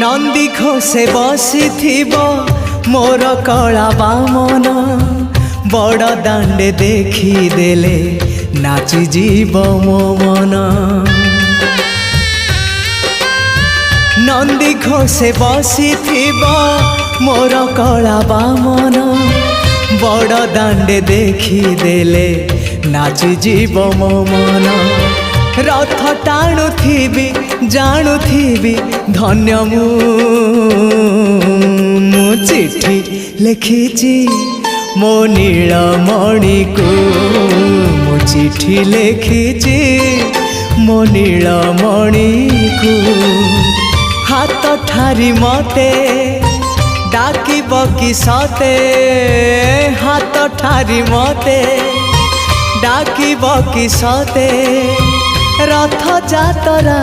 नंदी घोषे बसी मोर कला बामन बड़ दांडे देखी देले नाची जीव मो मन। नंदी घोषे बसी मोर कला बामन बड़ दांडे देखी देले नाची जीव मो मन। रथ टाणुथिबी जाणुथिबी धन्य मु चिट्ठी लिखिची मो नीलमणि को मु चिट्ठी लिखिची मो नीलमणि को। हाथ ठारी मते डाकिब कि सते हाथ ठारी मते डाकिब कि सते रथ जातरा।